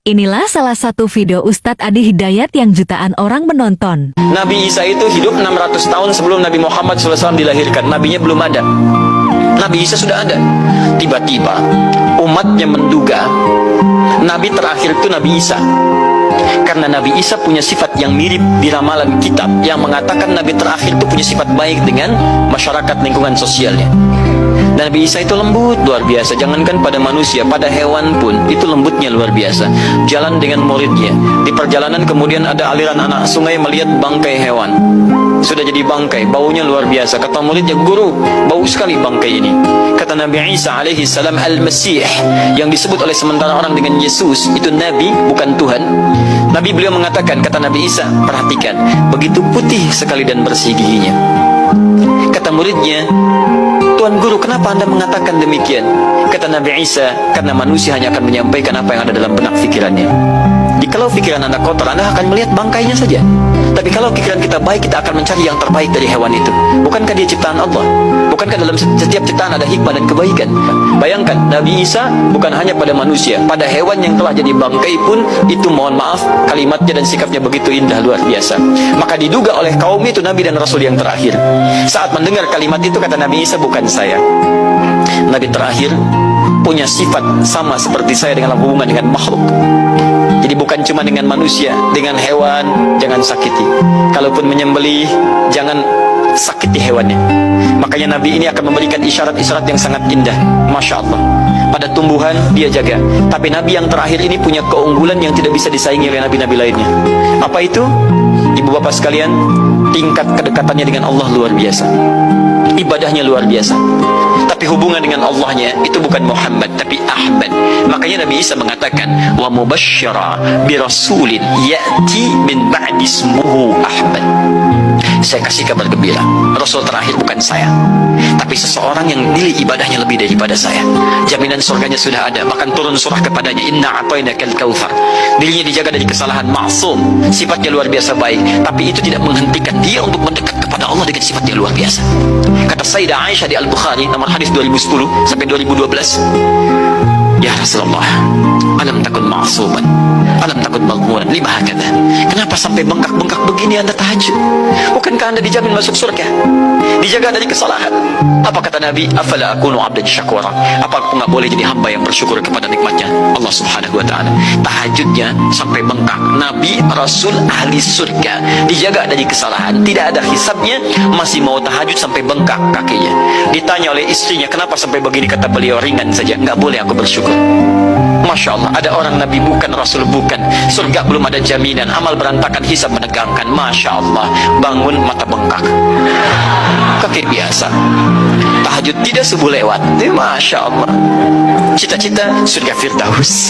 Inilah salah satu video Ustadz Adi Hidayat yang jutaan orang menonton. Nabi Isa itu hidup 600 tahun sebelum Nabi Muhammad SAW dilahirkan. Nabinya belum ada. Nabi Isa sudah ada. Tiba-tiba umatnya menduga Nabi terakhir itu Nabi Isa. Karena Nabi Isa punya sifat yang mirip di ramalan kitab yang mengatakan Nabi terakhir itu punya sifat baik dengan masyarakat lingkungan sosialnya. Dan Nabi Isa itu lembut luar biasa. Jangankan pada manusia, pada hewan pun itu lembutnya luar biasa. Jalan dengan muridnya. Di perjalanan kemudian ada aliran anak sungai melihat bangkai hewan. Sudah jadi bangkai, baunya luar biasa. Kata muridnya, guru, bau sekali bangkai ini. Kata Nabi Isa alaihi salam, Al-Masih, yang disebut oleh sementara orang dengan Yesus, itu Nabi, bukan Tuhan. Nabi beliau mengatakan, kata Nabi Isa, perhatikan, begitu putih sekali dan bersih giginya. Kata muridnya, Tuan Guru, kenapa Anda mengatakan demikian? Kata Nabi Isa, karena manusia hanya akan menyampaikan apa yang ada dalam benak pikirannya. Jikalau pikiran Anda kotor, Anda akan melihat bangkainya saja. Tapi kalau pikiran kita baik, kita akan mencari yang terbaik dari hewan itu. Bukankah dia ciptaan Allah? Bukankah dalam setiap ciptaan ada hikmah dan kebaikan? Bayangkan, Nabi Isa bukan hanya pada manusia, pada hewan yang telah jadi bangkai pun, itu mohon maaf, kalimatnya dan sikapnya begitu indah luar biasa. Maka diduga oleh kaum itu Nabi dan Rasul yang terakhir. Saat mendengar kalimat itu, kata Nabi Isa, bukan saya. Nabi terakhir punya sifat sama seperti saya dengan hubungan dengan makhluk. Jadi bukan cuma dengan manusia, dengan hewan jangan sakiti. Kalaupun menyembelih, jangan sakiti hewannya. Makanya Nabi ini akan memberikan isyarat-isyarat yang sangat indah. Masya Allah. Pada tumbuhan dia jaga. Tapi Nabi yang terakhir ini punya keunggulan yang tidak bisa disaingi oleh Nabi-Nabi lainnya. Apa itu? Ibu bapak sekalian, tingkat kedekatannya dengan Allah luar biasa. Ibadahnya luar biasa. Tapi hubungan dengan Allahnya itu bukan Muhammad, tapi Ahmad. Makanya Nabi Isa mengatakan, wa mubasysyara bi rasulin ya'ti min ba'di ismuhu Ahmad. Saya kasih kabar gembira, Rasul terakhir bukan saya, tapi seseorang yang nilai ibadahnya lebih daripada saya. Jaminan surganya sudah ada, bahkan turun surah kepadanya, inna a'tainakal kautsar. Dirinya dijaga dari kesalahan, maksum, sifatnya luar biasa baik. Tapi itu tidak menghentikan dia untuk mendekat kepada Allah dengan sifatnya luar biasa. Kata Sayyidah Aisyah di Al-Bukhari, nomor hadis 2010 sampai 2012, ya Rasulullah, alam takun ma'suman, alam takun maghmuran, lima hakadha. Kenapa sampai bengkak-bengkak begini Anda tahajud? Bukankah Anda dijamin masuk surga? Dijaga dari kesalahan. Apa kata Nabi? Afala akunu abdan syakura. Apa aku nggak boleh jadi hamba yang bersyukur kepada nikmatnya Allah subhanahu wa ta'ala? Tahajudnya sampai bengkak. Nabi, Rasul, ahli surga, dijaga dari kesalahan, tidak ada hisabnya, masih mau tahajud sampai bengkak kakinya. Ditanya oleh istrinya, kenapa sampai begini? Kata beliau, ringan saja, nggak boleh aku bersyukur. Masya Allah, ada orang Nabi bukan, Rasul bukan, surga belum ada jaminan, amal berantakan, hisab menegangkan. Masya Allah, bangun mata bengkak, kaki biasa, tahajud tidak subuh lewat. Masya Allah, cita-cita surga Firdaus.